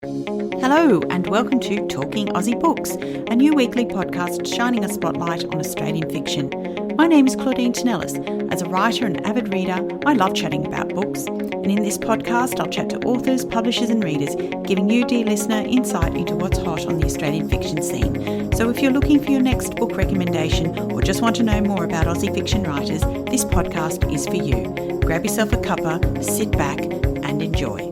Hello and welcome to Talking Aussie Books, a new weekly podcast shining a spotlight on Australian fiction. My name is Claudine Tennellis. As a writer and avid reader, I love chatting about books. And in this podcast, I'll chat to authors, publishers and readers, giving you, dear listener, insight into what's hot on the Australian fiction scene. So if you're looking for your next book recommendation or just want to know more about Aussie fiction writers, this podcast is for you. Grab yourself a cuppa, sit back and enjoy.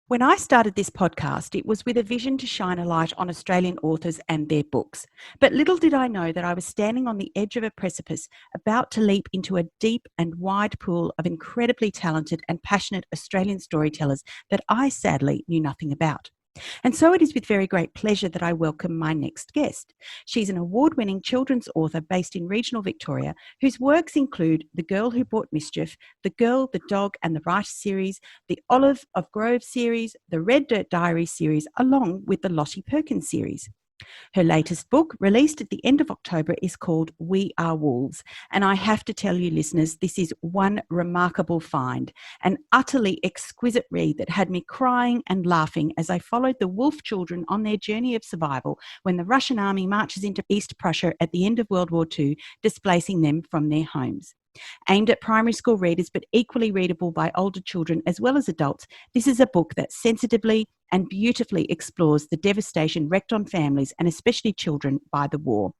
When I started this podcast, it was with a vision to shine a light on Australian authors and their books. But little did I know that I was standing on the edge of a precipice, about to leap into a deep and wide pool of incredibly talented and passionate Australian storytellers that I sadly knew nothing about. And so it is with very great pleasure that I welcome my next guest. She's an award-winning children's author based in regional Victoria, whose works include The Girl Who Brought Mischief, The Girl, the Dog and the Writer series, the Olive of Grove series, the Red Dirt Diary series, along with the Lottie Perkins series. Her latest book, released at the end of October, is called We Are Wolves. And I have to tell you, listeners, this is one remarkable find, an utterly exquisite read that had me crying and laughing as I followed the wolf children on their journey of survival when the Russian army marches into East Prussia at the end of World War II, displacing them from their homes. Aimed at primary school readers but equally readable by older children as well as adults, this is a book that sensitively and beautifully explores the devastation wreaked on families and especially children by the war.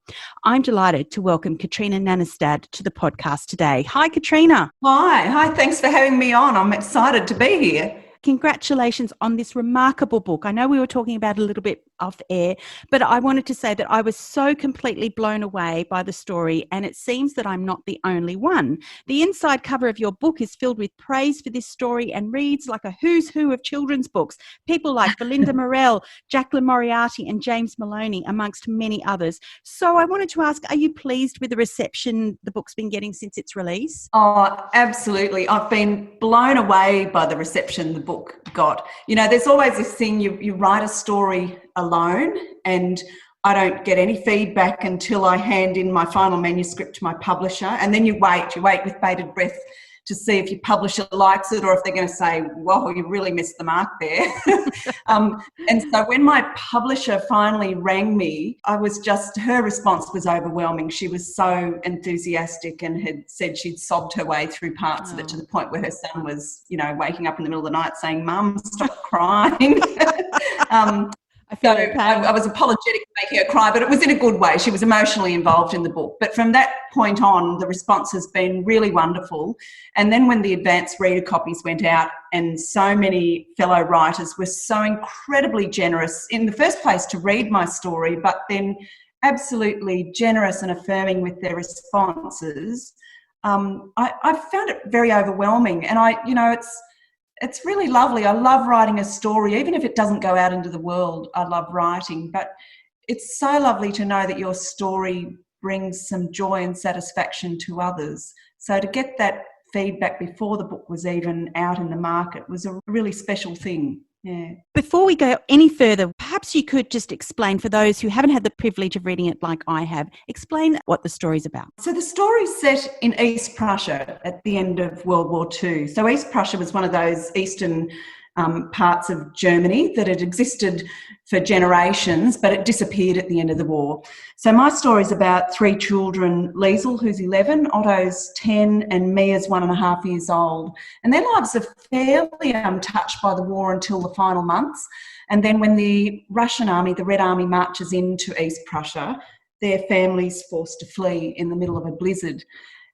I'm delighted to welcome Katrina Nannestad to the podcast today. Hi, Katrina. Hi, thanks for having me on. I'm excited to be here. Congratulations on this remarkable book. I know we were talking about it a little bit off air, but I wanted to say that I was so completely blown away by the story, and it seems that I'm not the only one. The inside cover of your book is filled with praise for this story and reads like a who's who of children's books. People like Belinda Morell, Jacqueline Moriarty and James Maloney, amongst many others. So I wanted to ask, are you pleased with the reception the book's been getting since its release? Oh, absolutely. I've been blown away by the reception the book got. You know, there's always this thing, you write a story alone and I don't get any feedback until I hand in my final manuscript to my publisher, and then you wait with bated breath to see if your publisher likes it or if they're going to say, whoa, you really missed the mark there. And so when my publisher finally rang me, her response was overwhelming. She was so enthusiastic and had said she'd sobbed her way through parts of it to the point where her son was, waking up in the middle of the night saying, Mum, stop crying. I was apologetic for making her cry, but it was in a good way. She was emotionally involved in the book. But from that point on, the response has been really wonderful. And then when the advanced reader copies went out and so many fellow writers were so incredibly generous, in the first place to read my story, but then absolutely generous and affirming with their responses, I found it very overwhelming. And it's really lovely. I love writing a story, even if it doesn't go out into the world. I love writing, but it's so lovely to know that your story brings some joy and satisfaction to others. So to get that feedback before the book was even out in the market was a really special thing. Yeah. Before we go any further, perhaps you could just explain, for those who haven't had the privilege of reading it like I have, explain what the story's about. So the story's set in East Prussia at the end of World War II. So East Prussia was one of those eastern parts of Germany that had existed for generations, but it disappeared at the end of the war. So my story's about three children, Liesl, who's 11, Otto's 10, and Mia's 1.5 years old. And their lives are fairly untouched by the war until the final months. And then when the Russian army, the Red Army, marches into East Prussia, their family's forced to flee in the middle of a blizzard.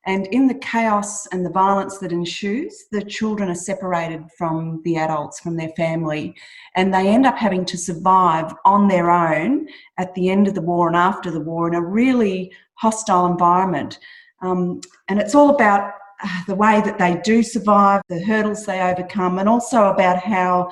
And in the chaos and the violence that ensues, the children are separated from the adults, from their family, and they end up having to survive on their own at the end of the war and after the war in a really hostile environment. And it's all about the way that they do survive, the hurdles they overcome, and also about how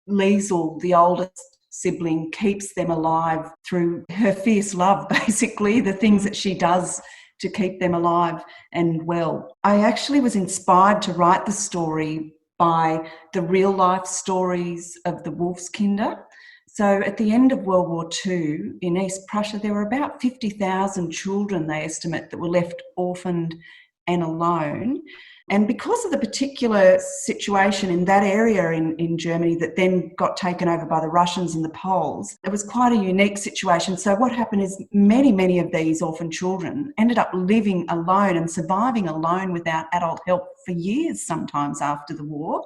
Liesl, the oldest sibling, keeps them alive through her fierce love, basically, the things that she does to keep them alive and well. I actually was inspired to write the story by the real life stories of the Wolfskinder. So at the end of World War II in East Prussia, there were about 50,000 children, they estimate, that were left orphaned and alone. And because of the particular situation in that area in Germany that then got taken over by the Russians and the Poles, it was quite a unique situation. So what happened is many of these orphan children ended up living alone and surviving alone without adult help for years sometimes after the war.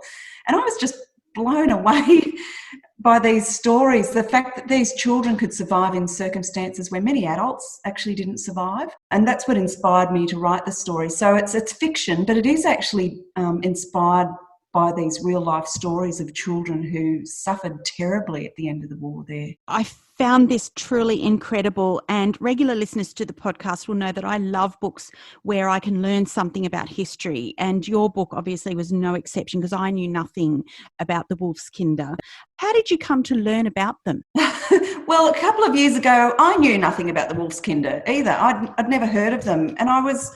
And I was just blown away by these stories, the fact that these children could survive in circumstances where many adults actually didn't survive. And that's what inspired me to write the story. So it's fiction, but it is actually inspired by these real life stories of children who suffered terribly at the end of the war there. I found this truly incredible, and regular listeners to the podcast will know that I love books where I can learn something about history, and your book obviously was no exception because I knew nothing about the Wolfskinder. How did you come to learn about them? Well, a couple of years ago, I knew nothing about the Wolfskinder either. I'd never heard of them, and I was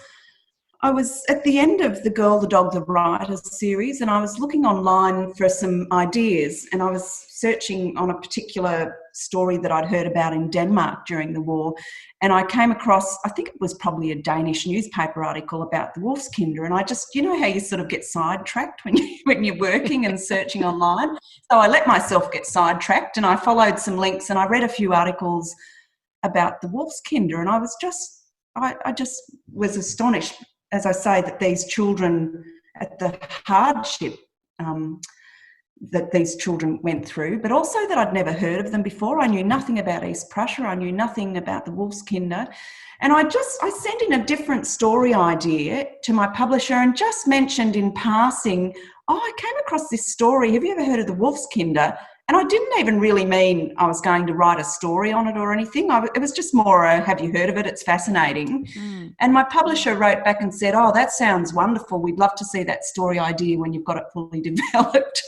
at the end of the Girl, the Dog, the Writer series, and I was looking online for some ideas, and I was searching on a particular story that I'd heard about in Denmark during the war, and I came across, I think it was probably a Danish newspaper article about the Wolfskinder, and I just, you know how you sort of get sidetracked when you're working and searching online? So I let myself get sidetracked, and I followed some links, and I read a few articles about the Wolfskinder, and I just was astonished, as I say, that these children, at the hardship that these children went through, but also that I'd never heard of them before. I knew nothing about East Prussia. I knew nothing about the Wolfskinder. And I sent in a different story idea to my publisher and just mentioned in passing, I came across this story. Have you ever heard of the Wolfskinder? And I didn't even really mean I was going to write a story on it or anything. It was just more have you heard of it? It's fascinating. And my publisher wrote back and said, oh, that sounds wonderful. We'd love to see that story idea when you've got it fully developed.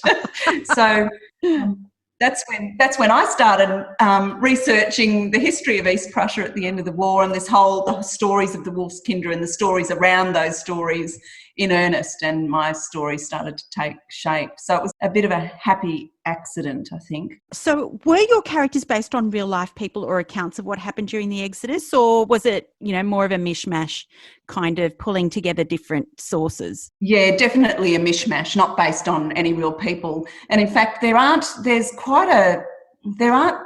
So that's when I started researching the history of East Prussia at the end of the war and the stories of the Wolfskinder and the stories around those stories in earnest, and my story started to take shape. So it was a bit of a happy accident, I think. So were your characters based on real life people or accounts of what happened during the Exodus, or was it, more of a mishmash, kind of pulling together different sources? Yeah, definitely a mishmash, not based on any real people. And in fact, there aren't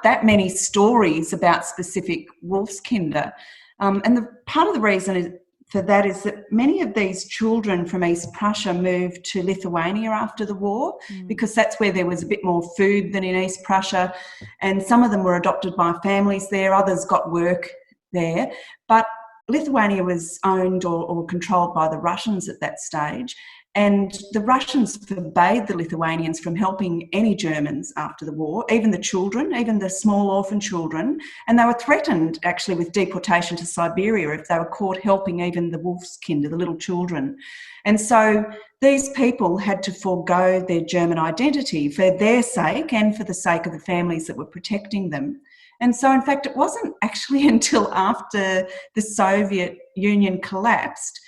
that many stories about specific Wolfskinder. And part of the reason for that is that many of these children from East Prussia moved to Lithuania after the war because that's where there was a bit more food than in East Prussia, and some of them were adopted by families there, others got work there. But Lithuania was owned or controlled by the Russians at that stage, and the Russians forbade the Lithuanians from helping any Germans after the war, even the children, even the small orphan children, and they were threatened actually with deportation to Siberia if they were caught helping even the Wolfskinder, the little children. And so these people had to forego their German identity for their sake and for the sake of the families that were protecting them. And so, in fact, it wasn't actually until after the Soviet Union collapsed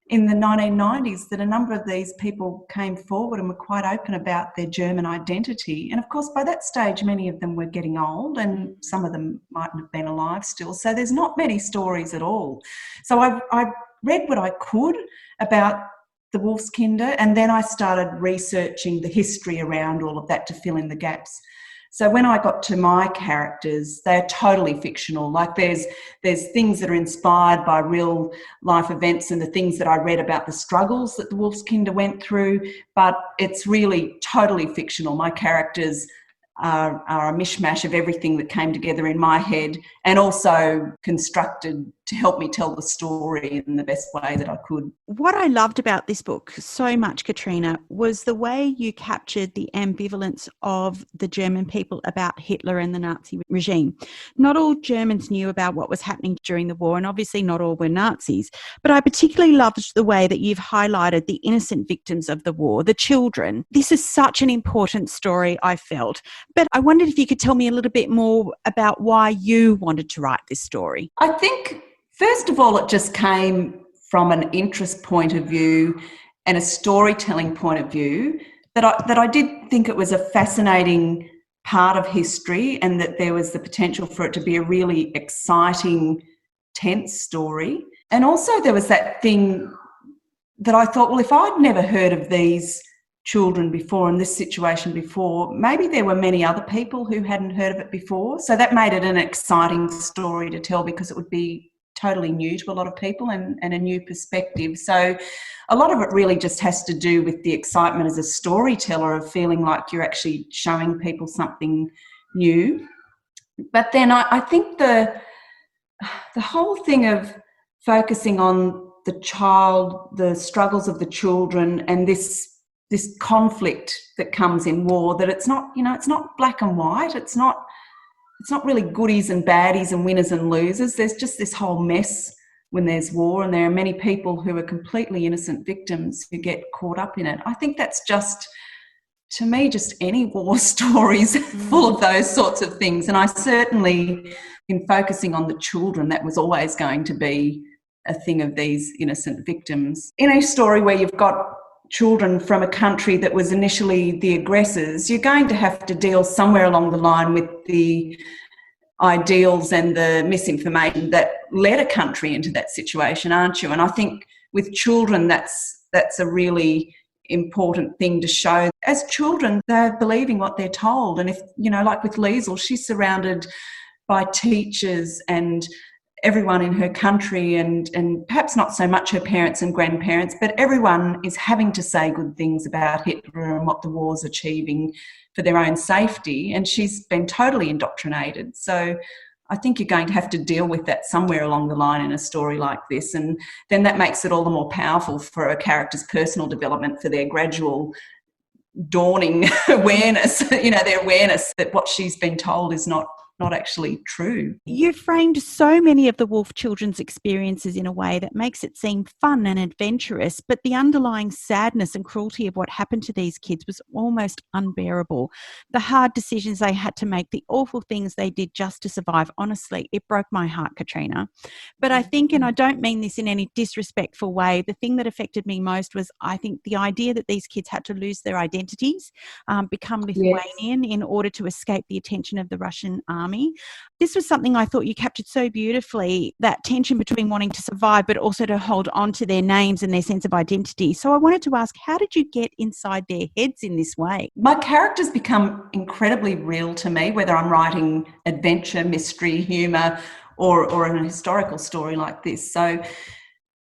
in the 1990s that a number of these people came forward and were quite open about their German identity. And of course, by that stage, many of them were getting old and some of them mightn't have been alive still. So there's not many stories at all. So I read what I could about the Wolfskinder, and then I started researching the history around all of that to fill in the gaps. So when I got to my characters, they're totally fictional. Like there's things that are inspired by real life events and the things that I read about the struggles that the Wolfskinder went through, but it's really totally fictional. My characters are a mishmash of everything that came together in my head and also constructed to help me tell the story in the best way that I could. What I loved about this book so much, Katrina, was the way you captured the ambivalence of the German people about Hitler and the Nazi regime. Not all Germans knew about what was happening during the war, and obviously not all were Nazis. But I particularly loved the way that you've highlighted the innocent victims of the war, the children. This is such an important story, I felt. But I wondered if you could tell me a little bit more about why you wanted to write this story. I think, first of all, it just came from an interest point of view and a storytelling point of view that I did think it was a fascinating part of history and that there was the potential for it to be a really exciting, tense story. And also there was that thing that I thought, well, if I'd never heard of these children before in this situation before, maybe there were many other people who hadn't heard of it before. So that made it an exciting story to tell, because it would be totally new to a lot of people and a new perspective. So a lot of it really just has to do with the excitement as a storyteller of feeling like you're actually showing people something new. But then I think the whole thing of focusing on the child, the struggles of the children, and this conflict that comes in war, that it's not, it's not black and white. It's not really goodies and baddies and winners and losers. There's just this whole mess when there's war, and there are many people who are completely innocent victims who get caught up in it. I think that's just, to me, just any war stories full of those sorts of things. And I certainly, in focusing on the children, that was always going to be a thing of these innocent victims. In a story where you've got children from a country that was initially the aggressors, you're going to have to deal somewhere along the line with the ideals and the misinformation that led a country into that situation, aren't you? And I think with children, that's a really important thing to show. As children, they're believing what they're told. And if, like with Liesl, she's surrounded by teachers and everyone in her country, and perhaps not so much her parents and grandparents, but everyone is having to say good things about Hitler and what the war's achieving for their own safety, and she's been totally indoctrinated. So I think you're going to have to deal with that somewhere along the line in a story like this, and then that makes it all the more powerful for a character's personal development, for their gradual dawning awareness, their awareness that what she's been told is not actually true. You framed so many of the Wolf children's experiences in a way that makes it seem fun and adventurous, but the underlying sadness and cruelty of what happened to these kids was almost unbearable. The hard decisions they had to make, the awful things they did just to survive, honestly, it broke my heart, Katrina. But I think, and I don't mean this in any disrespectful way, the thing that affected me most was, I think, the idea that these kids had to lose their identities, become Lithuanian in order to escape the attention of the Russian army. This was something I thought you captured so beautifully, that tension between wanting to survive but also to hold on to their names and their sense of identity. So I wanted to ask, how did you get inside their heads in this way? My characters become incredibly real to me, whether I'm writing adventure, mystery, humour, or an historical story like this. So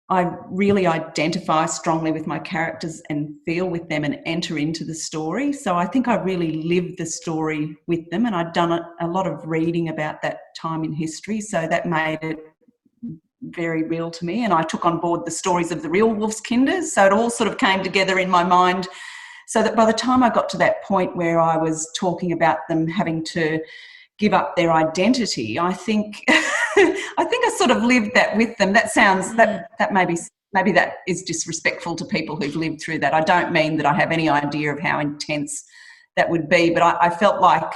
I really identify strongly with my characters and feel with them and enter into the story. So I think I really lived the story with them, and I'd done a lot of reading about that time in history, so that made it very real to me. And I took on board the stories of the real Wolfskinders, so it all sort of came together in my mind, so that by the time I got to that point where I was talking about them having to give up their identity, I think I sort of lived that with them. That sounds that maybe that is disrespectful to people who've lived through that. I don't mean that I have any idea of how intense that would be, but I felt like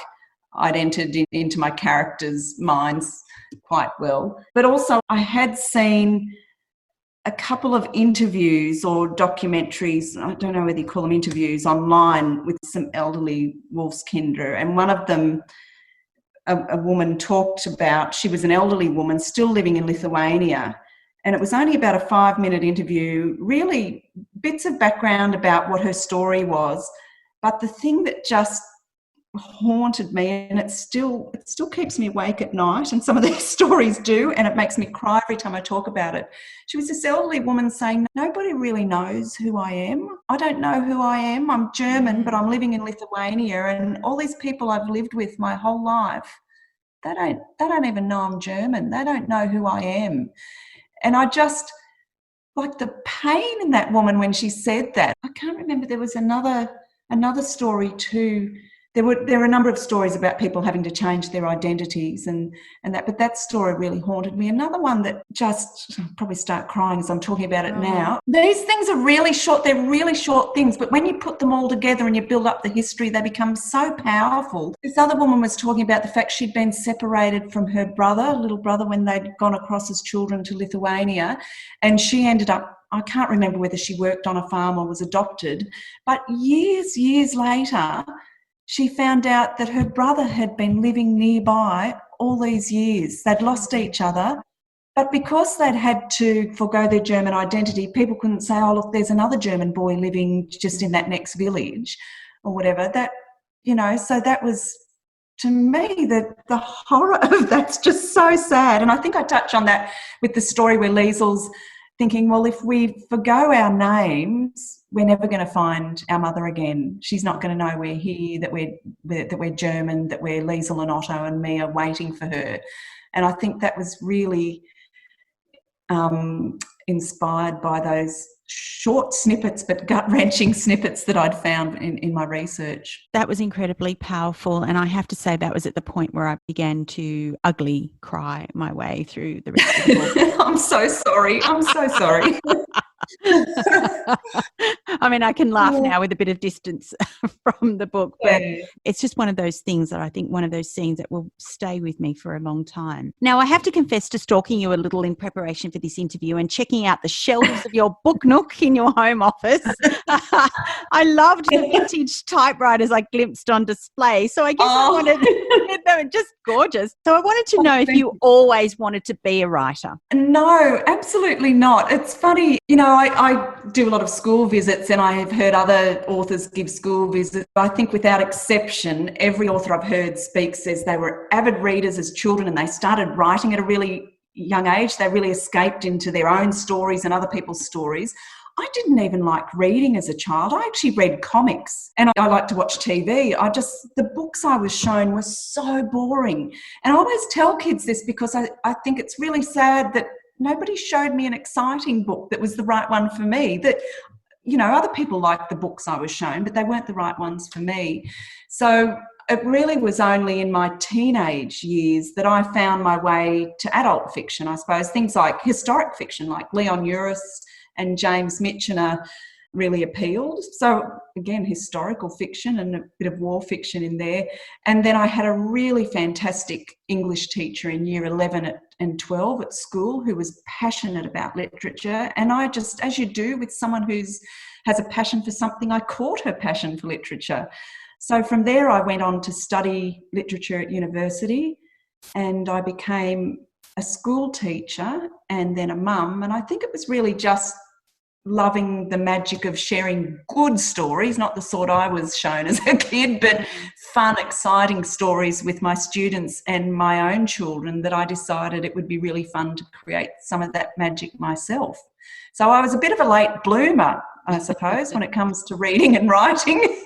I'd entered into my characters' minds quite well. But also I had seen a couple of interviews or documentaries, I don't know whether you call them interviews, online with some elderly Wolfskinder, and one of them, a woman talked about, she was an elderly woman still living in Lithuania, and it was only about a 5-minute interview, really bits of background about what her story was. But the thing that just haunted me, and it still keeps me awake at night, and some of these stories do, and it makes me cry every time I talk about it. She was this elderly woman saying, nobody really knows who I am. I don't know who I am. I'm German, but I'm living in Lithuania, and all these people I've lived with my whole life, they don't even know I'm German. They don't know who I am. And I just, like the pain in that woman when she said that. I can't remember, there was another story too. There were a number of stories about people having to change their identities and that, but that story really haunted me. Another one that just, I'll probably start crying as I'm talking about it now. These things are really short. They're really short things, but when you put them all together and you build up the history, they become so powerful. This other woman was talking about the fact she'd been separated from her little brother, when they'd gone across as children to Lithuania, and she ended up, I can't remember whether she worked on a farm or was adopted, but years later, she found out that her brother had been living nearby all these years. They'd lost each other, But because they'd had to forgo their German identity, people couldn't say, oh, look, there's another German boy living just in that next village or whatever. That, so that was, to me, the horror of that's just so sad. And I think I touch on that with the story where Liesel's thinking, well, if we forgo our names, we're never going to find our mother again. She's not going to know we're here, that we're German, that we're Liesel and Otto and me are waiting for her. And I think that was really inspired by those short snippets but gut-wrenching snippets that I'd found in my research. That was incredibly powerful, and I have to say that was at the point where I began to ugly cry my way through the rest of the book. I'm so sorry. I mean, I can laugh now with a bit of distance from the book, but it's just one of those things that I think one of those scenes that will stay with me for a long time. Now, I have to confess to stalking you a little in preparation for this interview and checking out the shelves of your book nook in your home office. I loved the vintage typewriters I glimpsed on display. So I guess they were just gorgeous. So I wanted to know if you always wanted to be a writer. No, absolutely not. It's funny, I do a lot of school visits and I have heard other authors give school visits. I think without exception, every author I've heard speak says they were avid readers as children and they started writing at a really young age. They really escaped into their own stories and other people's stories. I didn't even like reading as a child. I actually read comics and I like to watch TV. The books I was shown were so boring. And I always tell kids this because I think it's really sad that nobody showed me an exciting book that was the right one for me. That, other people liked the books I was shown, but they weren't the right ones for me. So it really was only in my teenage years that I found my way to adult fiction, I suppose. Things like historic fiction, like Leon Uris and James Michener really appealed. So again, historical fiction and a bit of war fiction in there. And then I had a really fantastic English teacher in year 11 and 12 at school who was passionate about literature. And I just, as you do with someone has a passion for something, I caught her passion for literature. So from there, I went on to study literature at university and I became a school teacher and then a mum. And I think it was really just loving the magic of sharing good stories, not the sort I was shown as a kid, but fun, exciting stories with my students and my own children, that I decided it would be really fun to create some of that magic myself. So I was a bit of a late bloomer, I suppose, when it comes to reading and writing.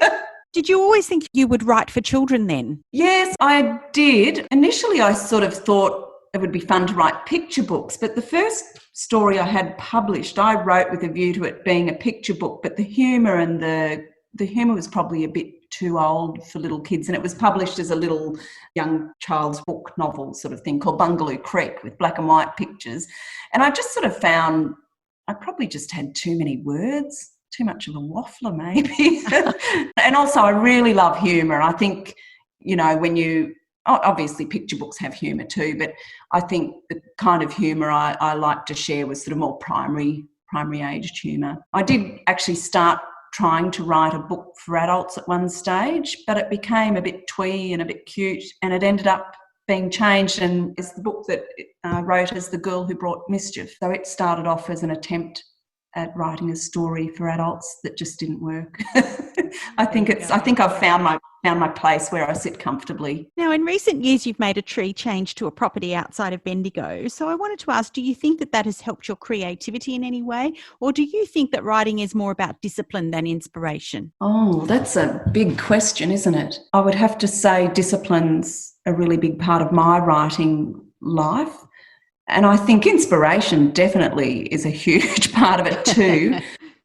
Did you always think you would write for children then? Yes, I did. Initially, I sort of thought it would be fun to write picture books, but the first story I had published, I wrote with a view to it being a picture book, but the humour and the humour was probably a bit too old for little kids, and it was published as a little young child's book novel sort of thing called Bungaloo Creek with black and white pictures. And I just sort of found I probably just had too many words, too much of a waffler maybe. And also I really love humour. I think, obviously picture books have humour too, but I think the kind of humour I like to share was sort of more primary aged humour. I did actually start trying to write a book for adults at one stage, but it became a bit twee and a bit cute, and it ended up being changed, and it's the book that I wrote as The Girl Who Brought Mischief. So it started off as an attempt at writing a story for adults that just didn't work. I think I've found my place where I sit comfortably. Now, in recent years, you've made a tree change to a property outside of Bendigo. So I wanted to ask, do you think that has helped your creativity in any way? Or do you think that writing is more about discipline than inspiration? Oh, that's a big question, isn't it? I would have to say discipline's a really big part of my writing life. And I think inspiration definitely is a huge part of it too.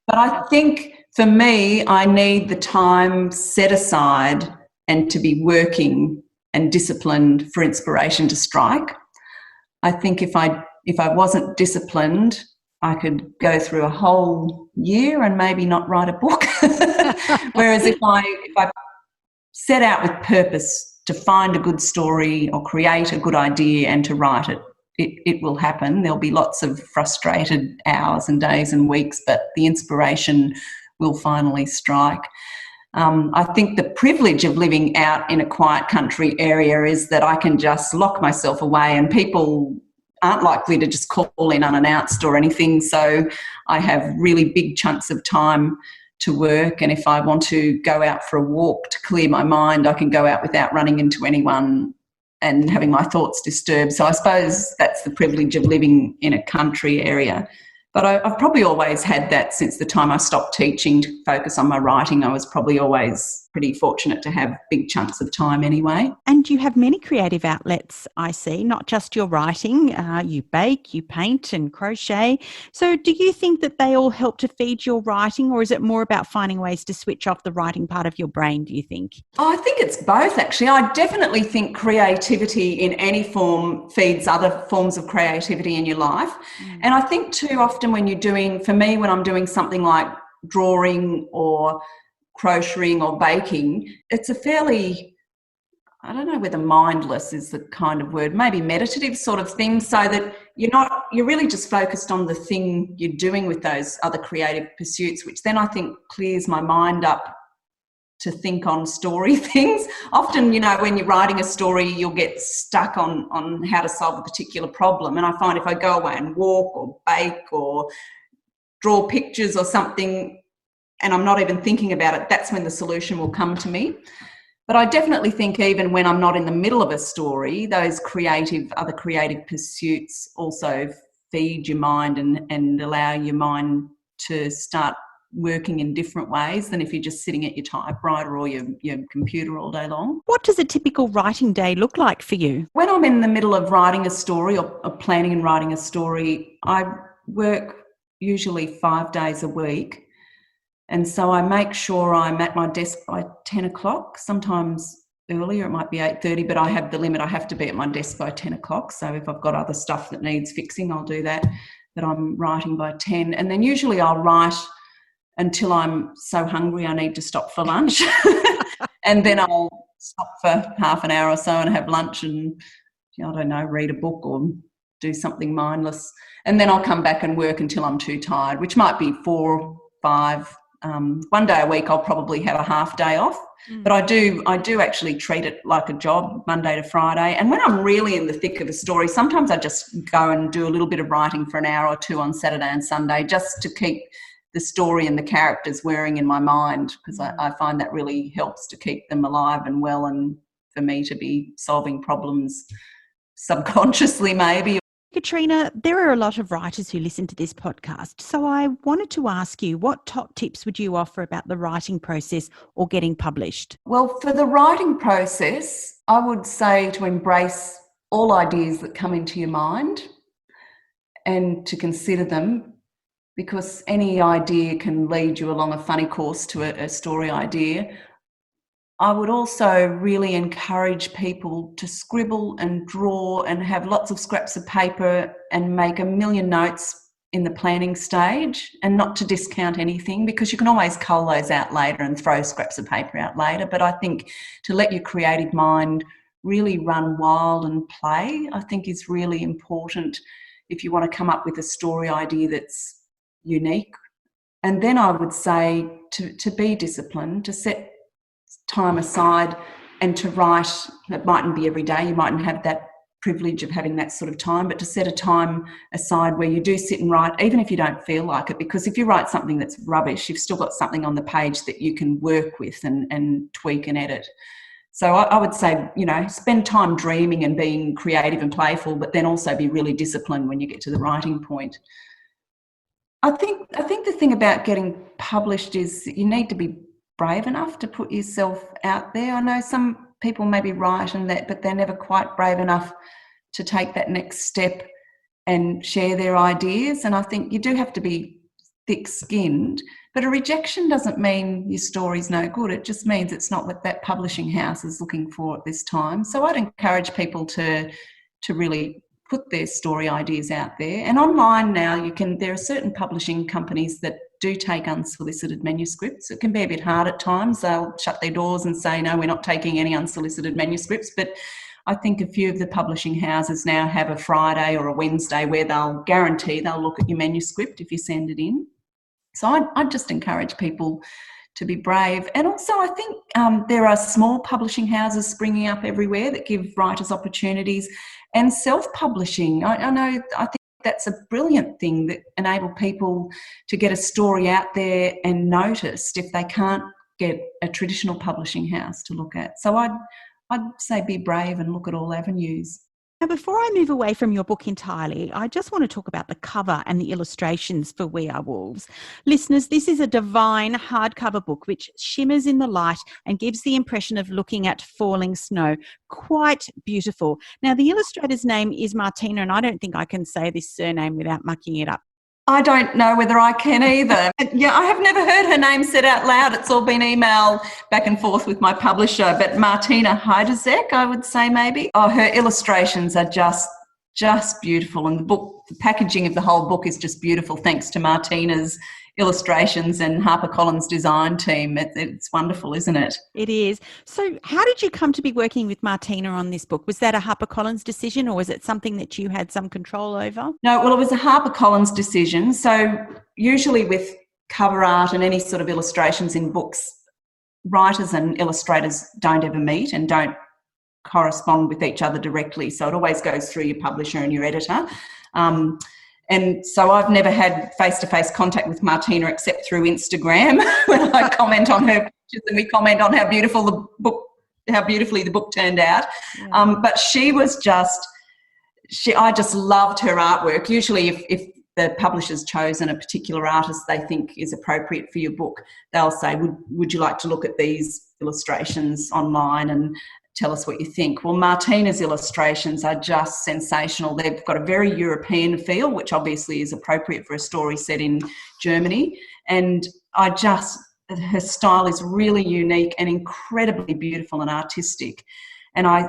But I think for me, I need the time set aside and to be working and disciplined for inspiration to strike. I think if I wasn't disciplined, I could go through a whole year and maybe not write a book. Whereas if I set out with purpose to find a good story or create a good idea and to write it, it will happen. There'll be lots of frustrated hours and days and weeks, but the inspiration will finally strike. I think the privilege of living out in a quiet country area is that I can just lock myself away and people aren't likely to just call in unannounced or anything. So I have really big chunks of time to work, and if I want to go out for a walk to clear my mind, I can go out without running into anyone and having my thoughts disturbed. So I suppose that's the privilege of living in a country area. But I've probably always had that since the time I stopped teaching to focus on my writing. I was probably always pretty fortunate to have big chunks of time anyway. And you have many creative outlets, I see, not just your writing. You bake, you paint and crochet. So do you think that they all help to feed your writing, or is it more about finding ways to switch off the writing part of your brain, do you think? Oh, I think it's both, actually. I definitely think creativity in any form feeds other forms of creativity in your life. And I think too often when you're doing, for me, when I'm doing something like drawing or crocheting or baking, it's a fairly, I don't know whether mindless is the kind of word, maybe meditative sort of thing, so that you're really just focused on the thing you're doing with those other creative pursuits, which then I think clears my mind up to think on story things. Often, when you're writing a story, you'll get stuck on how to solve a particular problem. And I find if I go away and walk or bake or draw pictures or something, and I'm not even thinking about it, that's when the solution will come to me. But I definitely think even when I'm not in the middle of a story, those other creative pursuits also feed your mind and allow your mind to start working in different ways than if you're just sitting at your typewriter or your computer all day long. What does a typical writing day look like for you? When I'm in the middle of writing a story or planning and writing a story, I work usually 5 days a week. And so I make sure I'm at my desk by 10 o'clock, sometimes earlier, it might be 8:30, but I have the limit. I have to be at my desk by 10 o'clock. So if I've got other stuff that needs fixing, I'll do that. But I'm writing by 10. And then usually I'll write until I'm so hungry I need to stop for lunch. And then I'll stop for half an hour or so and have lunch and, I don't know, read a book or do something mindless. And then I'll come back and work until I'm too tired, which might be 4, 5. 1 day a week I'll probably have a half day off, but I do actually treat it like a job, Monday to Friday. And when I'm really in the thick of a story, sometimes I just go and do a little bit of writing for an hour or two on Saturday and Sunday just to keep the story and the characters whirring in my mind, because I find that really helps to keep them alive and well, and for me to be solving problems subconsciously maybe. Katrina, there are a lot of writers who listen to this podcast, so I wanted to ask you, what top tips would you offer about the writing process or getting published? Well, for the writing process, I would say to embrace all ideas that come into your mind and to consider them, because any idea can lead you along a funny course to a story idea. I would also really encourage people to scribble and draw and have lots of scraps of paper and make a million notes in the planning stage, and not to discount anything, because you can always cull those out later and throw scraps of paper out later. But I think to let your creative mind really run wild and play, I think is really important if you want to come up with a story idea that's unique. And then I would say to be disciplined, to set time aside and to write. It mightn't be every day, you mightn't have that privilege of having that sort of time, but to set a time aside where you do sit and write, even if you don't feel like it, because if you write something that's rubbish, you've still got something on the page that you can work with and tweak and edit. So I would say, spend time dreaming and being creative and playful, but then also be really disciplined when you get to the writing point. I think the thing about getting published is you need to be brave enough to put yourself out there. I know some people maybe write and that, but they're never quite brave enough to take that next step and share their ideas. And I think you do have to be thick-skinned, but a rejection doesn't mean your story's no good. It just means it's not what that publishing house is looking for at this time. So I'd encourage people to really put their story ideas out there. And online now, there are certain publishing companies that do take unsolicited manuscripts. It can be a bit hard at times. They'll shut their doors and say, no, we're not taking any unsolicited manuscripts. But I think a few of the publishing houses now have a Friday or a Wednesday where they'll guarantee they'll look at your manuscript if you send it in. So I'd just encourage people to be brave. And also I think there are small publishing houses springing up everywhere that give writers opportunities, and self-publishing. I think that's a brilliant thing that enable people to get a story out there and noticed if they can't get a traditional publishing house to look at. So I'd say be brave and look at all avenues. Now, before I move away from your book entirely, I just want to talk about the cover and the illustrations for We Are Wolves. Listeners, this is a divine hardcover book which shimmers in the light and gives the impression of looking at falling snow. Quite beautiful. Now, the illustrator's name is Martina, and I don't think I can say this surname without mucking it up. I don't know whether I can either. Yeah, I have never heard her name said out loud. It's all been email back and forth with my publisher, but Martina Heiderzek, I would say maybe. Oh, her illustrations are just beautiful, and the packaging of the whole book is just beautiful thanks to Martina's illustrations and HarperCollins design team. It's wonderful, isn't it? It is. So how did you come to be working with Martina on this book? Was that a HarperCollins decision, or was it something that you had some control over? No, well, it was a HarperCollins decision. So usually with cover art and any sort of illustrations in books, writers and illustrators don't ever meet and don't correspond with each other directly. So it always goes through your publisher and your editor. And so I've never had face-to-face contact with Martina except through Instagram when I comment on her pictures and we comment on how beautifully the book turned out. Yeah. But I just loved her artwork. Usually if the publisher's chosen a particular artist they think is appropriate for your book, they'll say, would you like to look at these illustrations online and tell us what you think? Well, Martina's illustrations are just sensational. They've got a very European feel, which obviously is appropriate for a story set in Germany. And her style is really unique and incredibly beautiful and artistic. And I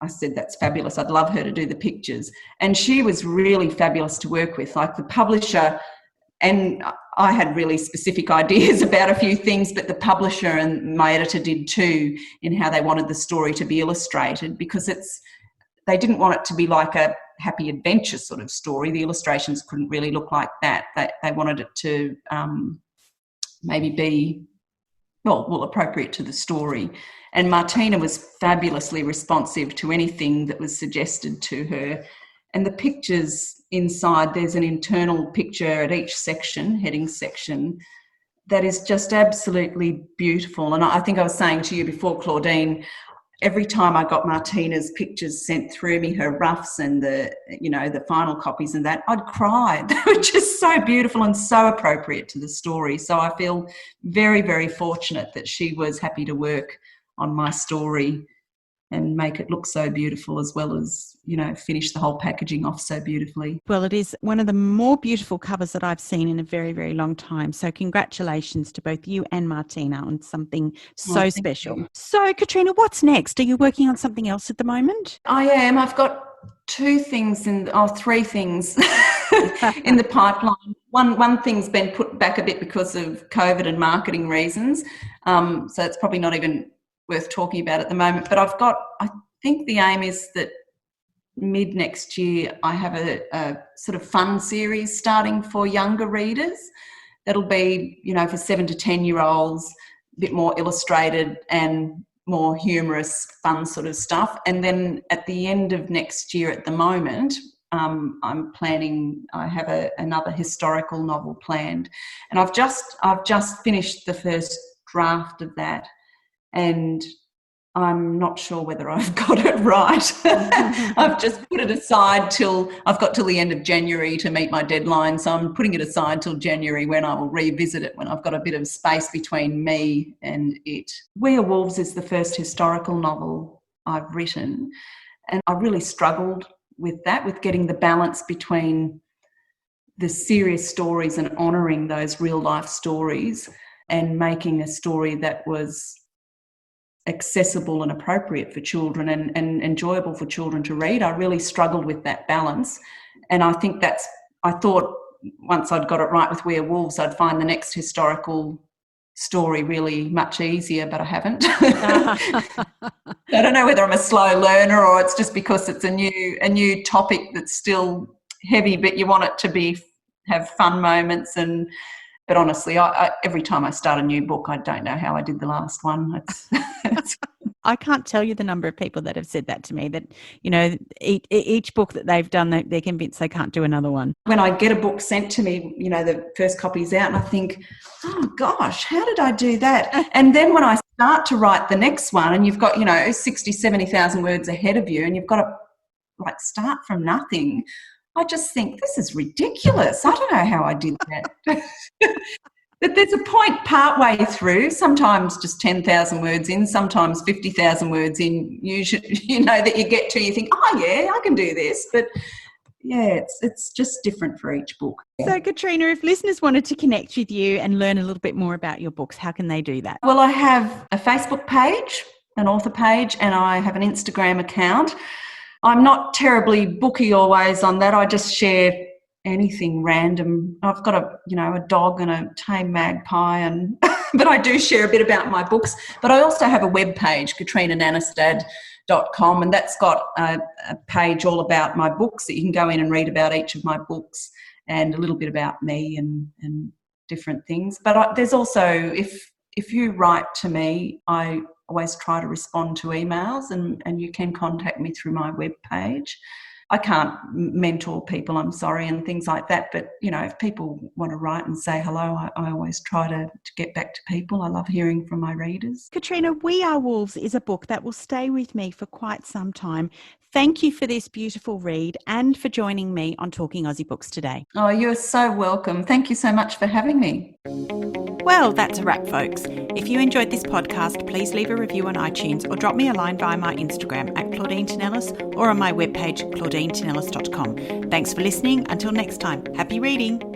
said, that's fabulous. I'd love her to do the pictures. And she was really fabulous to work with. Like the publisher, and I had really specific ideas about a few things, but the publisher and my editor did too, in how they wanted the story to be illustrated, because they didn't want it to be like a happy adventure sort of story. The illustrations couldn't really look like that. They wanted it to maybe be, appropriate to the story. And Martina was fabulously responsive to anything that was suggested to her. And the pictures inside, there's an internal picture at each section, heading section, that is just absolutely beautiful. And I think I was saying to you before, Claudine, every time I got Martina's pictures sent through me, her roughs and the final copies and that, I'd cry. They were just so beautiful and so appropriate to the story. So I feel very, very fortunate that she was happy to work on my story and make it look so beautiful, as well as, finish the whole packaging off so beautifully. Well, it is one of the more beautiful covers that I've seen in a very, very long time. So congratulations to both you and Martina on something so special. You. So Katrina, what's next? Are you working on something else at the moment? I am. I've got three things in the pipeline. One thing's been put back a bit because of COVID and marketing reasons. So it's probably not even worth talking about at the moment, but I think the aim is that mid next year I have a sort of fun series starting for younger readers. That'll be, for 7 to 10-year-olds, a bit more illustrated and more humorous, fun sort of stuff. And then at the end of next year, at the moment, I'm planning, I have another historical novel planned, and I've just finished the first draft of that. And I'm not sure whether I've got it right. I've just put it aside till the end of January to meet my deadline. So I'm putting it aside till January, when I will revisit it, when I've got a bit of space between me and it. We Are Wolves is the first historical novel I've written. And I really struggled with that, with getting the balance between the serious stories and honouring those real life stories and making a story that was accessible and appropriate for children and enjoyable for children to read. I really struggled with that balance. And I think I thought once I'd got it right with We Are Wolves, I'd find the next historical story really much easier, but I haven't. I don't know whether I'm a slow learner or it's just because it's a new topic that's still heavy, but you want it to have fun moments and But honestly, every time I start a new book, I don't know how I did the last one. It's I can't tell you the number of people that have said that to me, that, you know, each book that they've done, they're convinced they can't do another one. When I get a book sent to me, you know, the first copy's out and I think, oh gosh, how did I do that? And then when I start to write the next one and you've got, you know, 60, 70,000 words ahead of you and you've got to like start from nothing, I just think this is ridiculous. I don't know how I did that. But there's a point partway through, sometimes just 10,000 words in, sometimes 50,000 words in, you know, that you get to, you think, oh yeah, I can do this. But yeah, it's just different for each book. So Katrina, if listeners wanted to connect with you and learn a little bit more about your books, how can they do that? Well, I have a Facebook page, an author page, and I have an Instagram account. I'm not terribly booky always on that. I just share anything random. I've got a dog and a tame magpie, and but I do share a bit about my books. But I also have a web page, KatrinaNannestad.com, and that's got a page all about my books that you can go in and read about each of my books and a little bit about me and different things. But there's also, if you write to me, I always try to respond to emails, and you can contact me through my web page. I can't mentor people, I'm sorry, and things like that. But, you know, if people want to write and say hello, I always try to get back to people. I love hearing from my readers. Katrina, We Are Wolves is a book that will stay with me for quite some time. Thank you for this beautiful read and for joining me on Talking Aussie Books today. Oh, you're so welcome. Thank you so much for having me. Well, that's a wrap, folks. If you enjoyed this podcast, please leave a review on iTunes or drop me a line via my Instagram at Claudine Tannellis or on my webpage, claudinetannellis.com. Thanks for listening. Until next time, happy reading.